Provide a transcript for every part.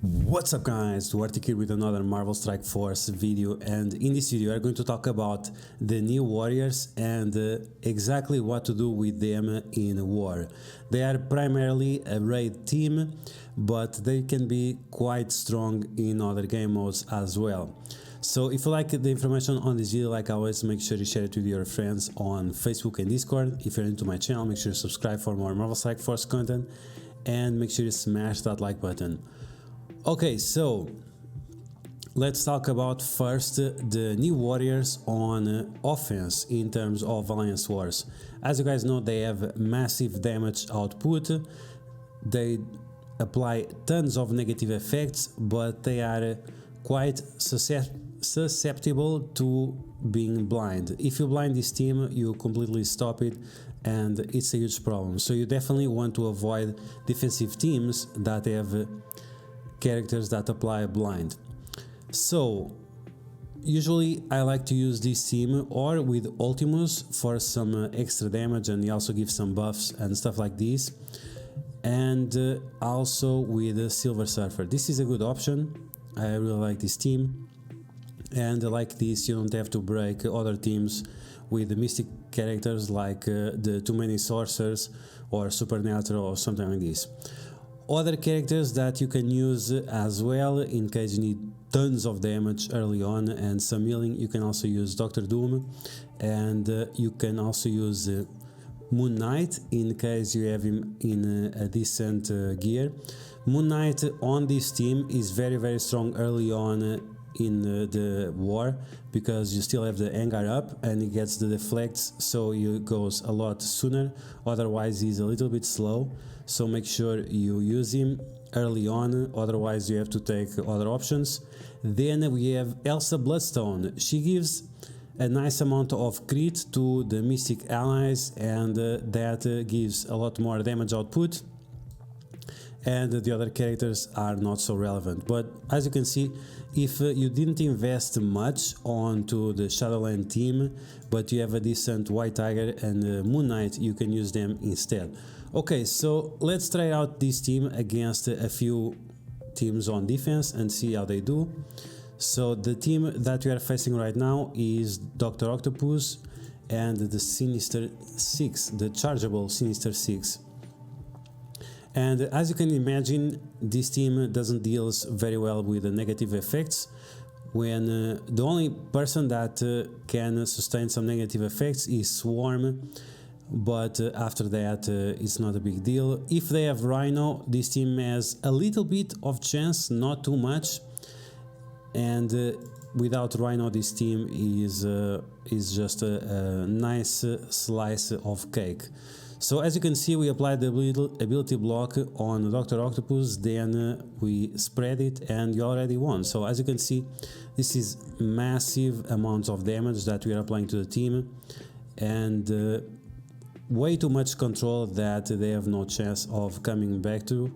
What's up guys, Duarte here with another Marvel Strike Force video, and in this video we are going to talk about the new warriors and exactly what to do with them in war. They are primarily a raid team, but they can be quite strong in other game modes as well. So if you like the information on this video, like always, make sure you share it with your friends on Facebook and Discord. If you're into my channel, make sure you subscribe for more Marvel Strike Force content, and make sure you smash that like button. Okay, so let's talk about first the new warriors on offense in terms of Alliance Wars. As you guys know, they have massive damage output, they apply tons of negative effects, but they are quite susceptible to being blind. If you blind this team, you completely stop it, and it's a huge problem. So you definitely want to avoid defensive teams that have characters that apply blind. So usually I like to use this team or with Ultimus for some extra damage, and he also gives some buffs and stuff like this, and also with Silver Surfer. This is a good option. I really like this team, and like this you don't have to break other teams with the mystic characters like the Too Many Sorcerers or Supernatural or something like this. Other characters that you can use as well in case you need tons of damage early on and some healing, you can also use Doctor Doom, and you can also use Moon Knight in case you have him in a decent gear. Moon Knight on this team is very strong early on in the war, because you still have the Hangar up and he gets the deflects, so he goes a lot sooner. Otherwise he's a little bit slow, so make sure you use him early on, otherwise you have to take other options. Then we have Elsa Bloodstone. She gives a nice amount of crit to the mystic allies, and that gives a lot more damage output, and the other characters are not so relevant. But as you can see, if you didn't invest much onto the Shadowland team, but you have a decent White Tiger and Moon Knight, you can use them instead. Okay, so let's try out this team against a few teams on defense and see how they do. So the team that we are facing right now is Dr. Octopus and the Sinister Six, the chargeable Sinister Six. And as you can imagine, this team doesn't deal very well with the negative effects, when the only person that can sustain some negative effects is Swarm, but after that it's not a big deal. If they have Rhino, this team has a little bit of chance, not too much, and without Rhino this team is just a nice slice of cake. So as you can see, we applied the ability block on Dr. Octopus, then we spread it, and you already won. So as you can see, this is massive amounts of damage that we are applying to the team, and way too much control that they have no chance of coming back to.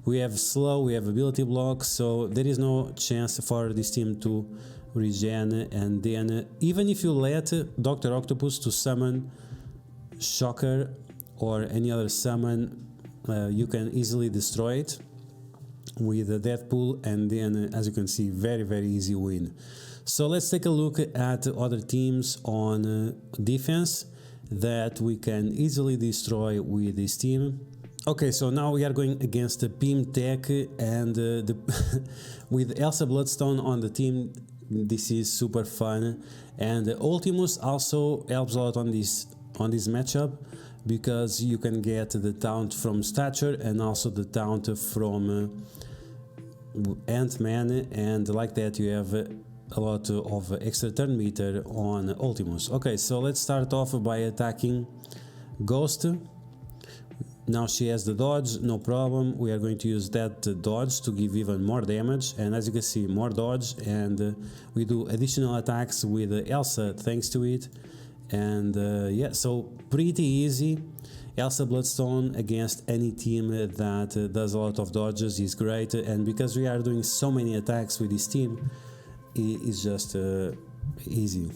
We have slow, we have ability block, so there is no chance for this team to regen, and then even if you let Dr. Octopus to summon Shocker or any other summon, you can easily destroy it with a Deadpool, and then as you can see, very easy win. So let's take a look at other teams on defense that we can easily destroy with this team. Okay, so now we are going against the Pym Tech, and with Elsa Bloodstone on the team, this is super fun, and Ultimus also helps a lot on this matchup, because you can get the taunt from Stature and also the taunt from Ant-Man, and like that you have a lot of extra turn meter on Ultimus. Okay, so let's start off by attacking Ghost. Now she has the dodge, no problem. We are going to use that dodge to give even more damage, and as you can see, more dodge, and we do additional attacks with Elsa thanks to it. And yeah, so pretty easy. Elsa Bloodstone against any team that does a lot of dodges is great, and because we are doing so many attacks with this team, it's just easy.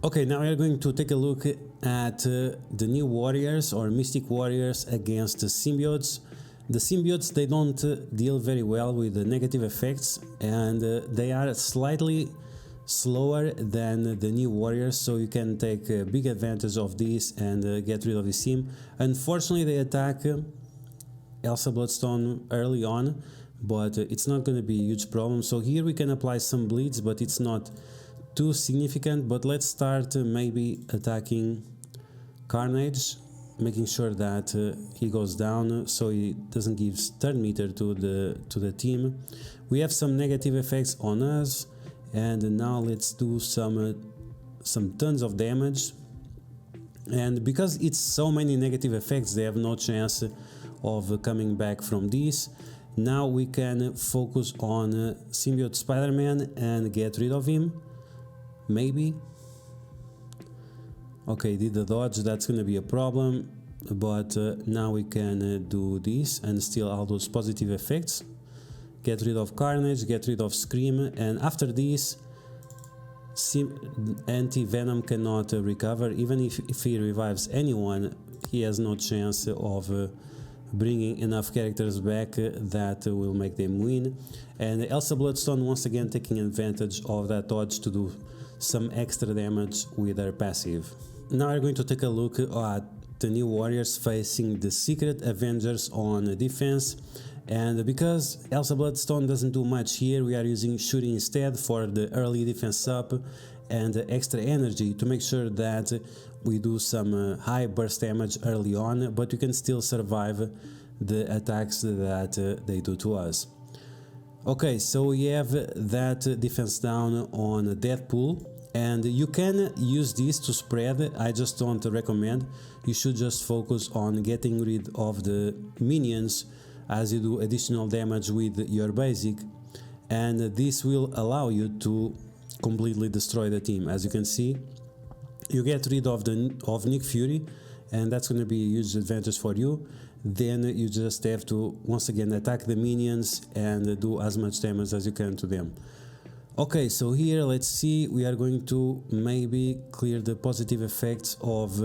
Okay, now we are going to take a look at the new warriors or mystic warriors against the symbiotes. The symbiotes, they don't deal very well with the negative effects, and they are slightly slower than the new warriors, so you can take big advantage of this and get rid of this team. Unfortunately, they attack Elsa Bloodstone early on, but it's not going to be a huge problem. So here we can apply some bleeds, but it's not too significant. But let's start maybe attacking Carnage, making sure that he goes down so he doesn't give turn meter to the team. We have some negative effects on us, and now let's do some tons of damage. And because it's so many negative effects, they have no chance of coming back from this. Now we can focus on Symbiote Spider-Man and get rid of him, maybe. Okay, did the dodge, that's gonna be a problem, but now we can do this and steal all those positive effects. Get rid of Carnage, get rid of Scream, and after this, Anti-Venom cannot recover. Even if he revives anyone, he has no chance of bringing enough characters back that will make them win. And Elsa Bloodstone once again taking advantage of that dodge to do some extra damage with her passive. Now we're going to take a look at the new warriors facing the secret Avengers on defense. And because Elsa Bloodstone doesn't do much here, we are using shooting instead for the early defense up and extra energy to make sure that we do some high burst damage early on, but we can still survive the attacks that they do to us. Okay, so we have that defense down on Deadpool, and you can use this to spread. I just don't recommend. You should just focus on getting rid of the minions as you do additional damage with your basic, and this will allow you to completely destroy the team. As you can see, you get rid of Nick Fury, and that's going to be a huge advantage for you. Then you just have to once again attack the minions and do as much damage as you can to them. Okay, so here let's see, we are going to maybe clear the positive effects of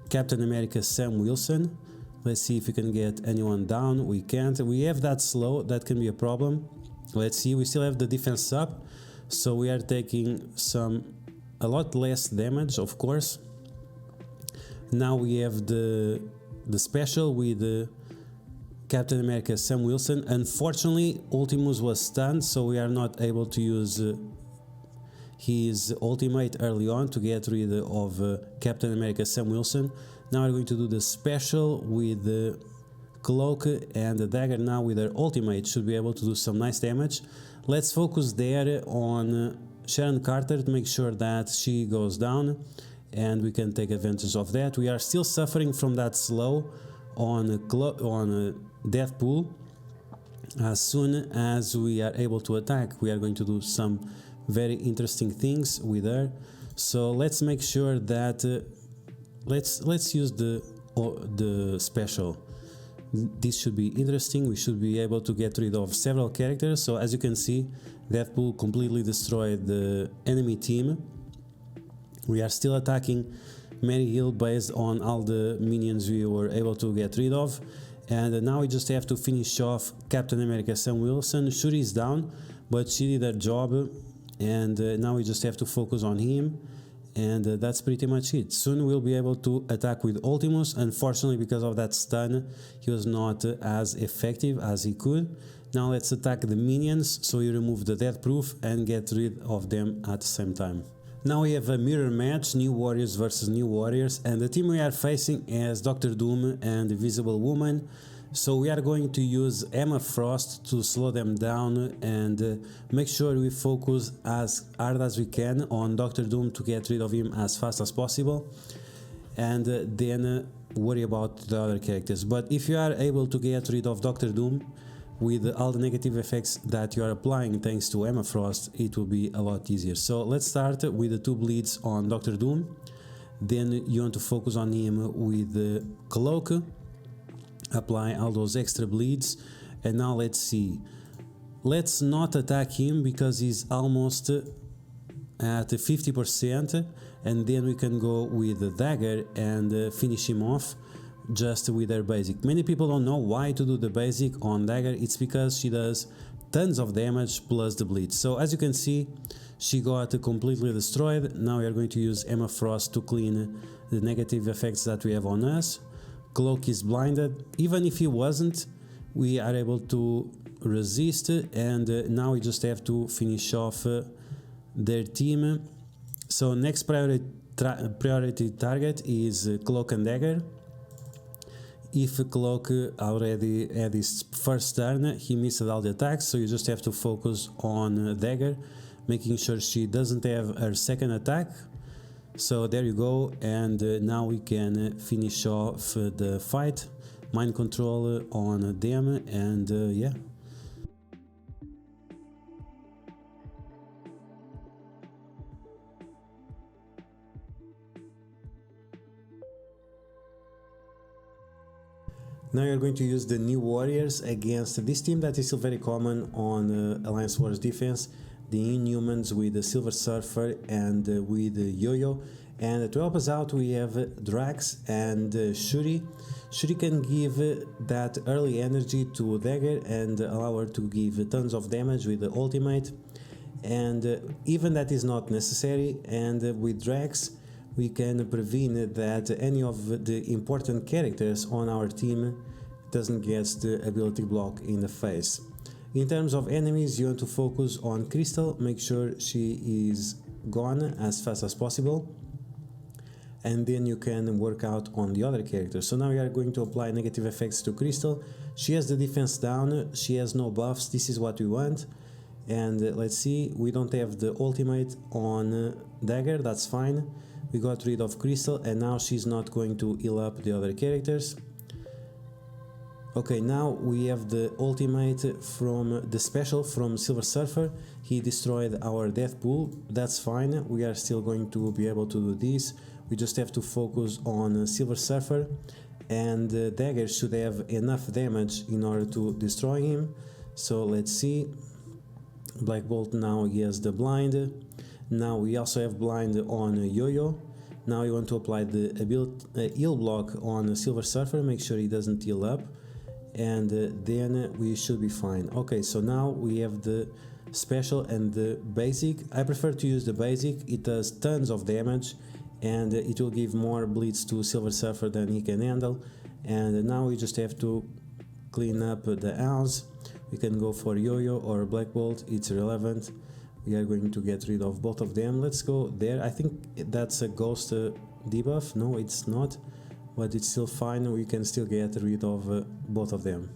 Captain America Sam Wilson. Let's see if we can get anyone down. We can't. We have that slow, that can be a problem. Let's see, we still have the defense up, so we are taking a lot less damage, of course. Now we have the special with Captain America Sam Wilson. Unfortunately, Ultimus was stunned, so we are not able to use his ultimate early on to get rid of Captain America Sam Wilson. Now we're going to do the special with the cloak and the dagger. Now with her ultimate should be able to do some nice damage. Let's focus there on Sharon Carter to make sure that she goes down, and we can take advantage of that. We are still suffering from that slow on Deadpool. As soon as we are able to attack, we are going to do some very interesting things with her. So let's make sure that let's use the special. This should be interesting. We should be able to get rid of several characters. So as you can see, Deadpool completely destroyed the enemy team. We are still attacking Mary Hill based on all the minions we were able to get rid of. And now we just have to finish off Captain America Sam Wilson. Shuri is down, but she did her job, and now we just have to focus on him, and that's pretty much it. Soon we'll be able to attack with Ultimus. Unfortunately, because of that stun, he was not as effective as he could. Now let's attack the minions, so we remove the death proof and get rid of them at the same time. Now we have a mirror match, New Warriors versus New Warriors, and the team we are facing is Dr. Doom and Invisible Woman. So we are going to use Emma Frost to slow them down and make sure we focus as hard as we can on Dr. Doom to get rid of him as fast as possible, and then worry about the other characters. But if you are able to get rid of Dr. Doom with all the negative effects that you are applying thanks to Emma Frost, it will be a lot easier. So let's start with the 2 bleeds on Dr. Doom. Then you want to focus on him with the cloak, apply all those extra bleeds, and now let's see. Let's not attack him because he's almost at 50%, and then we can go with the dagger and finish him off. just with her basic. Many people don't know why to do the basic on Dagger. It's because she does tons of damage plus the bleed. So as you can see, she got completely destroyed. Now we are going to use Emma Frost to clean the negative effects that we have on us. Cloak is blinded. Even if he wasn't, we are able to resist, and now we just have to finish off their team. So next priority target is Cloak and Dagger. If Cloak already had his first turn, he missed all the attacks, so you just have to focus on Dagger, making sure she doesn't have her second attack. So there you go, and now we can finish off the fight. Mind control on them, and yeah. Now you're going to use the New Warriors against this team that is still very common on Alliance Wars defense, the Inhumans with the Silver Surfer and with the Yo-Yo. And to help us out we have Drax and Shuri. Shuri can give that early energy to Dagger and allow her to give tons of damage with the ultimate, and even that is not necessary. And with Drax we can prevent that any of the important characters on our team doesn't get the ability block in the face. In terms of enemies, you want to focus on Crystal, make sure she is gone as fast as possible, and then you can work out on the other characters. So now we are going to apply negative effects to Crystal. She has the defense down, she has no buffs, this is what we want. And let's see, we don't have the ultimate on Dagger, that's fine. We got rid of Crystal, and now she's not going to heal up the other characters. Okay, now we have the ultimate from the special from Silver Surfer. He destroyed our death pool, that's fine. We are still going to be able to do this. We just have to focus on Silver Surfer, and Dagger should have enough damage in order to destroy him. So let's see. Black Bolt now he has the blind. Now we also have blind on Yo-Yo. Now you want to apply the heal block on Silver Surfer, make sure he doesn't heal up, and then we should be fine. Okay, so now we have the special and the basic. I prefer to use the basic, it does tons of damage and it will give more bleeds to Silver Surfer than he can handle. And now we just have to clean up the house. We can go for Yo-Yo or Black Bolt, it's irrelevant. We are going to get rid of both of them. Let's go there. I think that's a ghost debuff. No, it's not, but it's still fine. We can still get rid of both of them.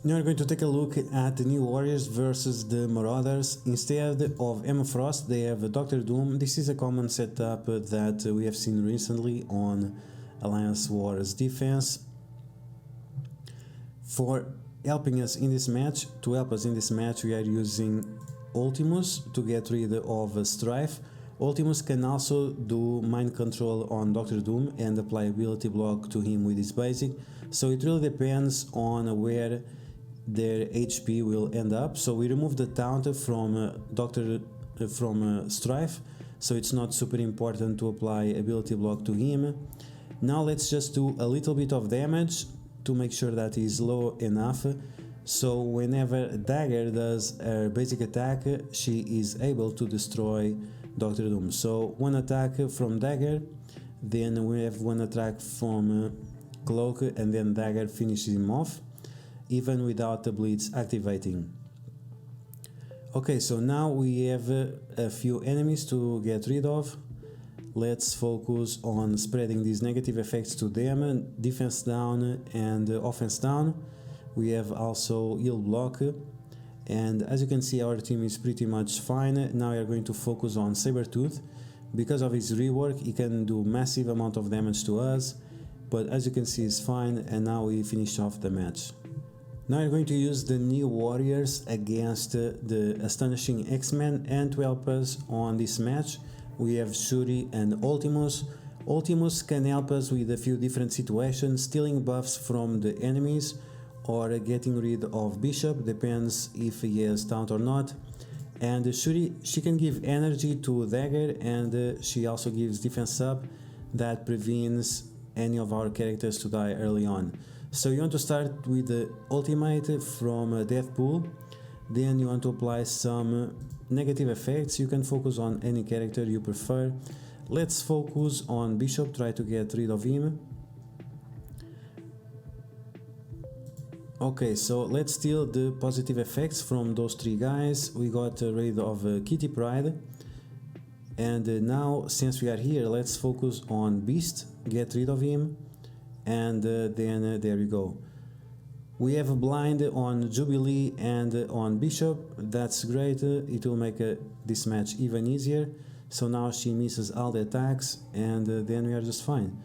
Now we're going to take a look at the New Warriors versus the Marauders. Instead of Emma Frost, they have Doctor Doom. This is a common setup that we have seen recently on Alliance Wars defense. For helping us in this match, to help us in this match, we are using Ultimus to get rid of Strife. Ultimus can also do mind control on Doctor Doom and apply ability block to him with his basic, so it really depends on where their HP will end up. So we remove the taunt from Strife, so it's not super important to apply ability block to him. Now let's just do a little bit of damage to make sure that he's low enough. So whenever Dagger does her basic attack, she is able to destroy Doctor Doom. So one attack from Dagger, then we have one attack from Cloak, and then Dagger finishes him off, even without the bleeds activating. Okay, so now we have a few enemies to get rid of. Let's focus on spreading these negative effects to them. Defense down and offense down. We have also heal block, and as you can see our team is pretty much fine. Now we are going to focus on Sabretooth. Because of his rework he can do massive amount of damage to us, but as you can see he's fine, and now we finish off the match. Now we're going to use the New Warriors against the Astonishing X-Men, and to help us on this match we have Shuri and Ultimus. Ultimus can help us with a few different situations, stealing buffs from the enemies or getting rid of Bishop, depends if he has taunt or not. And Shuri, she can give energy to Dagger, and she also gives defense up that prevents any of our characters to die early on. So you want to start with the ultimate from Deathpool, then you want to apply some negative effects. You can focus on any character you prefer. Let's focus on Bishop, try to get rid of him. Okay, so let's steal the positive effects from those three guys. We got rid of Kitty Pryde. And now, since we are here, let's focus on Beast, get rid of him, and then there we go. We have a blind on Jubilee and on Bishop. That's great, it will make this match even easier. So now she misses all the attacks, and then we are just fine.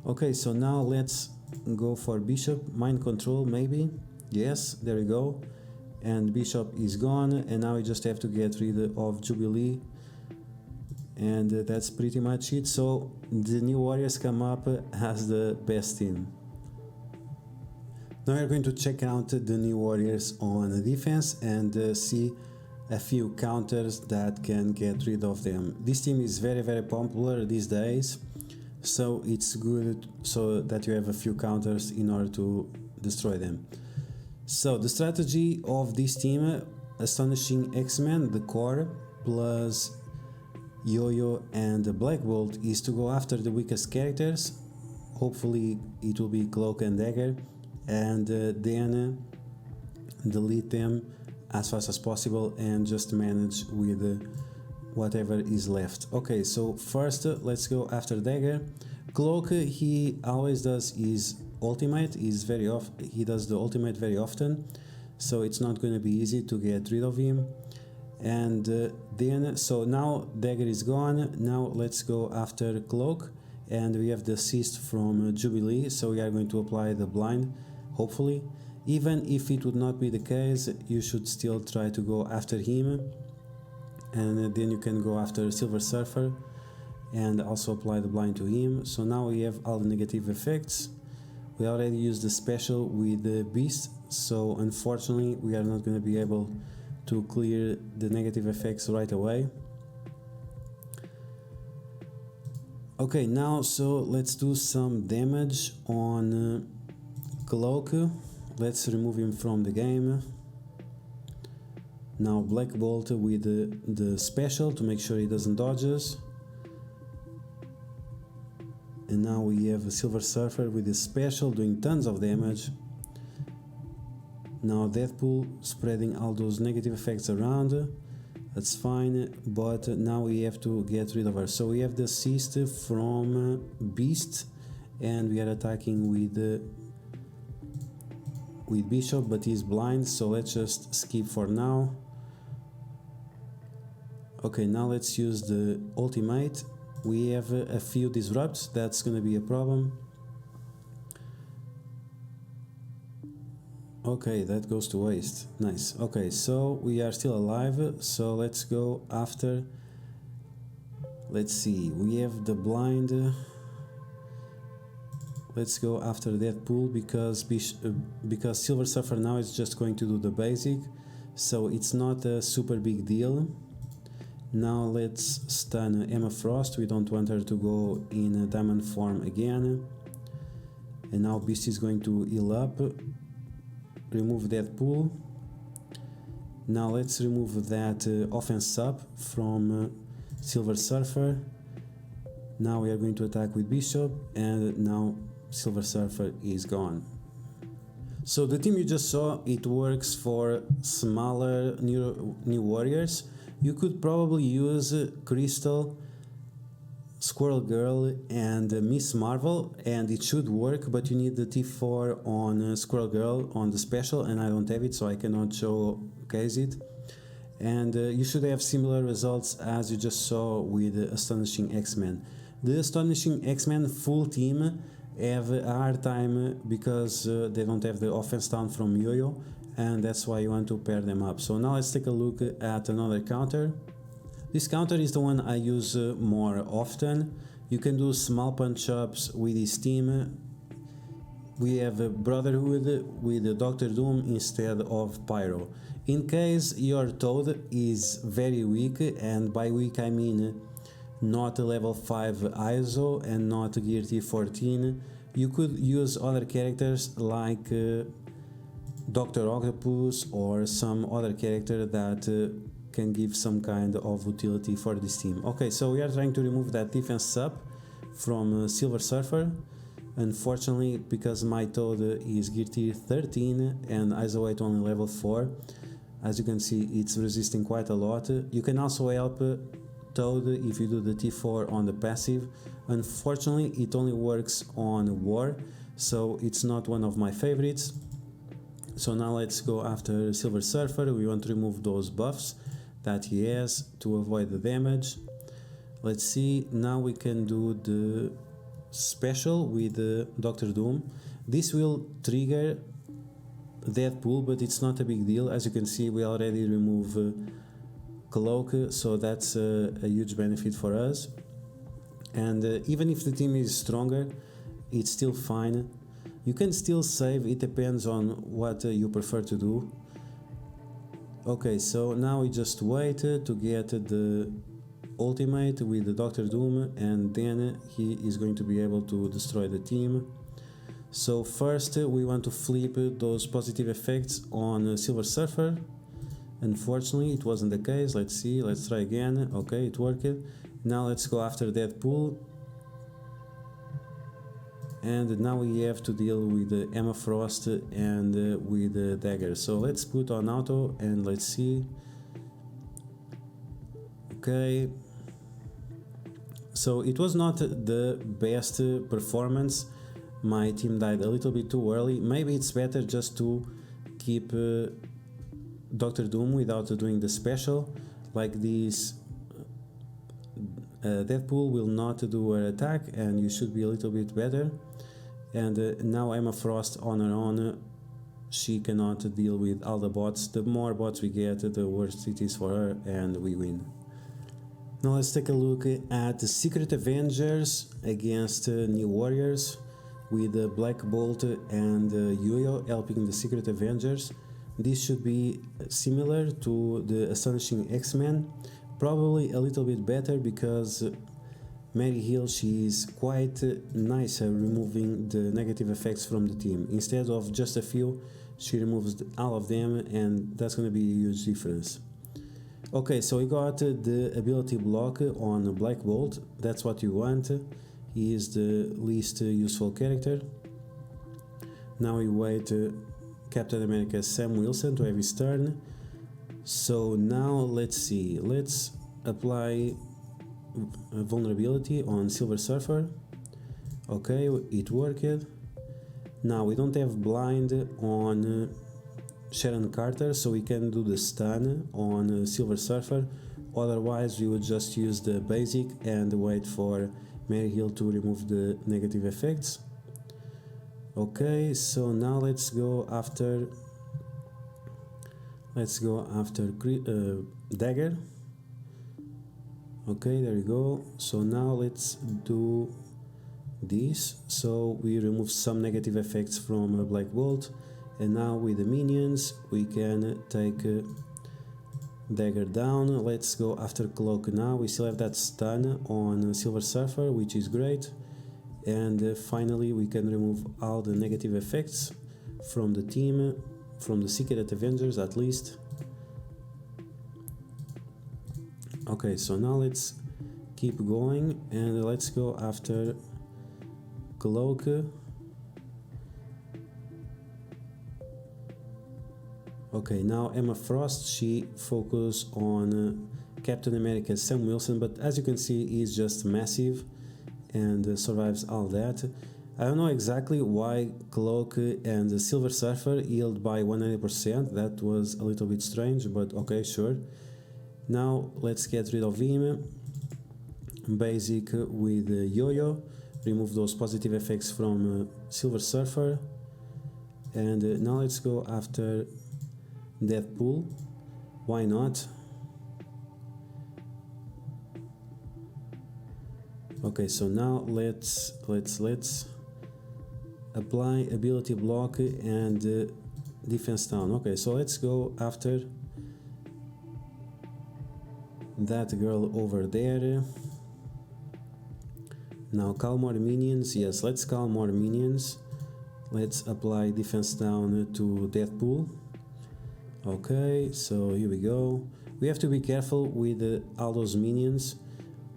Okay, so now let's go for Bishop. Mind control, maybe. Yes, there we go. And Bishop is gone, and now we just have to get rid of Jubilee. And that's pretty much it. So the New Warriors come up as the best team. Now we're going to check out the New Warriors on defense and see a few counters that can get rid of them. This team is very popular these days, so it's good so that you have a few counters in order to destroy them. So the strategy of this team, Astonishing X-Men, the core, plus Yo-Yo and Black Bolt, is to go after the weakest characters. Hopefully it will be Cloak and Dagger, and then delete them as fast as possible and just manage with whatever is left. Okay, so first let's go after Dagger. Cloak, he always does his ultimate, he does the ultimate very often, so it's not going to be easy to get rid of him. And then, so now Dagger is gone. Now let's go after Cloak, and we have the assist from Jubilee, so we are going to apply the blind, hopefully. Even if it would not be the case, you should still try to go after him, and then you can go after Silver Surfer and also apply the blind to him. So now we have all the negative effects. We already used the special with the Beast, so unfortunately we are not going to be able to clear the negative effects right away. Okay, now so let's do some damage on Cloak. Let's remove him from the game. Now Black Bolt with the special to make sure he doesn't dodge us. And now we have a Silver Surfer with his special doing tons of damage. Now Deathpool spreading all those negative effects around. That's fine, but now we have to get rid of her. So we have the assist from Beast, and we are attacking with Bishop, but he's blind, so let's just skip for now. Okay, now let's use the ultimate. We have a few disrupts, that's gonna be a problem. Okay, that goes to waste. Nice. Okay, so we are still alive, so let's go after. Let's see, we have the blind. Let's go after Deadpool because Silver Surfer now is just going to do the basic, so it's not a super big deal. Now let's stun Emma Frost. We don't want her to go in a diamond form again. And now Beast is going to heal up. Remove Deadpool. Now let's remove that offense sub from Silver Surfer. Now we are going to attack with Bishop, and now Silver Surfer is gone. So the team you just saw, it works for smaller new warriors. You could probably use Crystal, Squirrel Girl and Miss Marvel, and it should work, but you need the T4 on Squirrel Girl on the special, and I don't have it, so I cannot showcase it. And you should have similar results as you just saw with Astonishing X-Men. The Astonishing X-Men full team have a hard time because they don't have the offense down from Yo-Yo, and that's why you want to pair them up. So now let's take a look at another counter. This counter is the one I use more often. You can do small punch-ups with this team. We have a Brotherhood with Doctor Doom instead of Pyro. In case your Toad is very weak, and by weak I mean not a level 5 ISO and not Gear Tier 14. You could use other characters like Dr. Octopus or some other character that can give some kind of utility for this team. Okay, so we are trying to remove that defense sub from Silver Surfer. Unfortunately, because my Toad is Gear Tier 13 and ISO 8 only level 4, as you can see, it's resisting quite a lot. You can also help Toad if you do the T4 on the passive. Unfortunately, it only works on War, so it's not one of my favorites. So now let's go after Silver Surfer. We want to remove those buffs that he has to avoid the damage. Let's see, now we can do the special with Doctor Doom. This will trigger Deadpool, but it's not a big deal. As you can see, we already remove Cloak, so that's a huge benefit for us. And even if the team is stronger, it's still fine. You can still save, it depends on what you prefer to do. Okay, so now we just wait to get the ultimate with the Doctor Doom, and then he is going to be able to destroy the team. So first we want to flip those positive effects on Silver Surfer. Unfortunately, it wasn't the case. Let's see, let's try again. Okay, it worked. Now let's go after Deadpool. And now we have to deal with Emma Frost and with Dagger. So let's put on auto and let's see. Okay. So it was not the best performance. My team died a little bit too early. Maybe it's better just to keep Doctor Doom without doing the special. Like this, Deadpool will not do her attack and you should be a little bit better. And now Emma Frost on her own, she cannot deal with all the bots. The more bots we get, the worse it is for her, and we win. Now let's take a look at the Secret Avengers against New Warriors with Black Bolt and Yo-Yo helping the Secret Avengers. This should be similar to the Astonishing X-Men, probably a little bit better because Mary Hill, she is quite nice at removing the negative effects from the team. Instead of just a few, she removes all of them, and that's going to be a huge difference. Okay, so we got the ability block on Black Bolt. That's what you want. He is the least useful character. Now we wait Captain America Sam Wilson to have his turn. So now let's see. Let's apply vulnerability on Silver Surfer. Okay, it worked. Now we don't have blind on Sharon Carter, so we can do the stun on Silver Surfer. Otherwise we would just use the basic and wait for Mary Hill to remove the negative effects. Okay, so now let's go after Dagger. Okay, there we go. So now let's do this. So we remove some negative effects from Black Bolt, and now with the minions we can take Dagger down. Let's go after Cloak now. We still have that stun on Silver Surfer, which is great. And finally we can remove all the negative effects from the team, from the Secret Avengers at least. Okay, so now let's keep going and let's go after Cloak. Okay, now Emma Frost, she focused on Captain America Sam Wilson, but as you can see, he's just massive and survives all that. I don't know exactly why Cloak and Silver Surfer healed by 100%. That was a little bit strange, but okay, sure. Now let's get rid of him. Basic with Yo-Yo. Remove those positive effects from Silver Surfer. And now let's go after Deadpool. Why not? Okay, so now let's apply ability block and defense down. Okay, so let's go after that girl over there. Now call more minions. Yes, let's call more minions. Let's apply defense down to Deathpool. Okay, so here we go. We have to be careful with all those minions,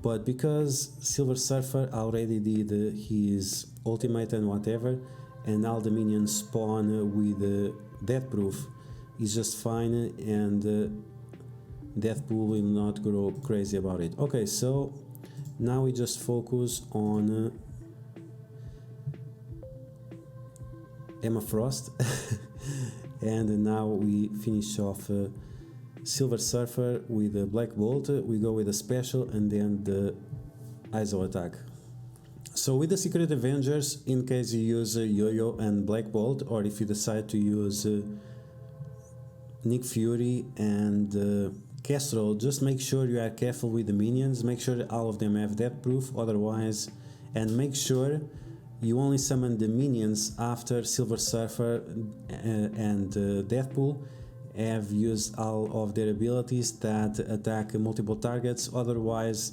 but because Silver Surfer already did his ultimate and whatever, and all the minions spawn with Deathproof, it's just fine, and Deathpool will not grow crazy about it. Okay, so now we just focus on Emma Frost. And now we finish off Silver Surfer with a Black Bolt. We go with a special and then the ISO attack. So with the Secret Avengers, in case you use Yo-Yo and Black Bolt, or if you decide to use Nick Fury and Kestrel, just make sure you are careful with the minions. Make sure all of them have death proof, otherwise, and make sure you only summon the minions after Silver Surfer and Deathpool have used all of their abilities that attack multiple targets. Otherwise,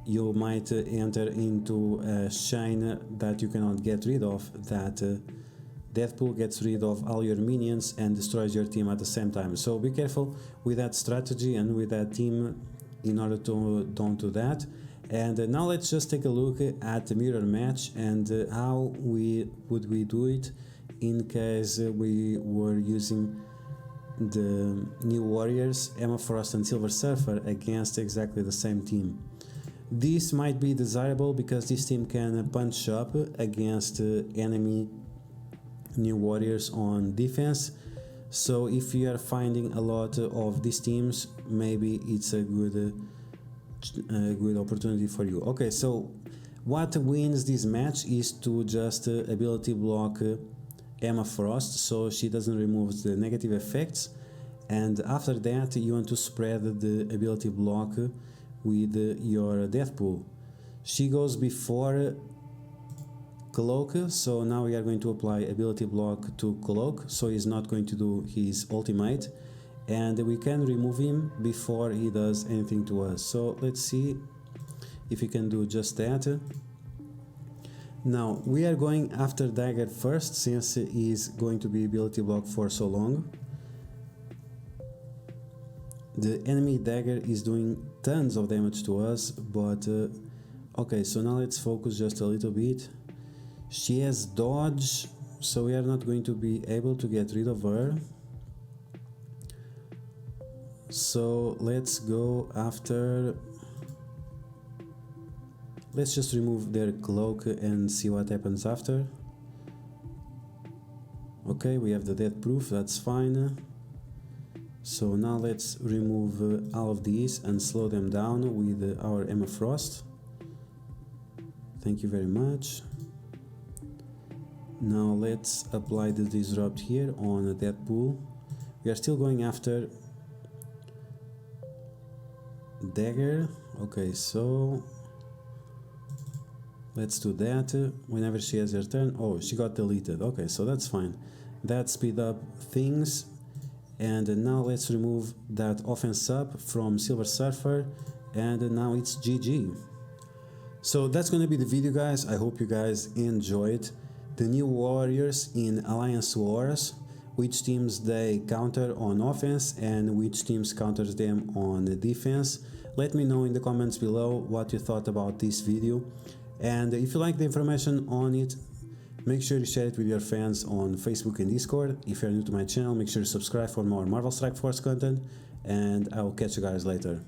you might enter into a chain that you cannot get rid of, that Deathpool gets rid of all your minions and destroys your team at the same time. So be careful with that strategy and with that team in order to don't do that. And now let's just take a look at the mirror match and how would we do it in case we were using the New Warriors, Emma Frost and Silver Surfer against exactly the same team. This might be desirable because this team can punch up against enemy New Warriors on defense. So if you are finding a lot of these teams, maybe it's a good opportunity for you. Okay, so what wins this match is to just ability block Emma Frost so she doesn't remove the negative effects, and after that you want to spread the ability block with your Deathpool. She goes before Cloak, so now we are going to apply ability block to Cloak so he's not going to do his ultimate, and we can remove him before he does anything to us. So let's see if we can do just that. Now we are going after Dagger first, since he is going to be ability block for so long. The enemy Dagger is doing tons of damage to us, but okay, so now let's focus just a little bit. She has dodge, so we are not going to be able to get rid of her. So let's go after, let's just remove their cloak and see what happens after. Okay, we have the death proof, that's fine. So now let's remove all of these and slow them down with our Emma Frost. Thank you very much. Now let's apply the disrupt here on Deadpool. We are still going after Dagger. Okay, so let's do that. Whenever she has her turn, oh, she got deleted. Okay, so that's fine. That speed up things. And now let's remove that offense up from Silver Surfer, and now it's GG. So that's gonna be the video, guys. I hope you guys enjoyed the New Warriors in Alliance Wars, which teams they counter on offense and which teams counters them on defense. Let me know in the comments below what you thought about this video, and if you like the information on it, make sure you share it with your fans on Facebook and Discord. If you're new to my channel, make sure to subscribe for more Marvel Strike Force content, and I will catch you guys later.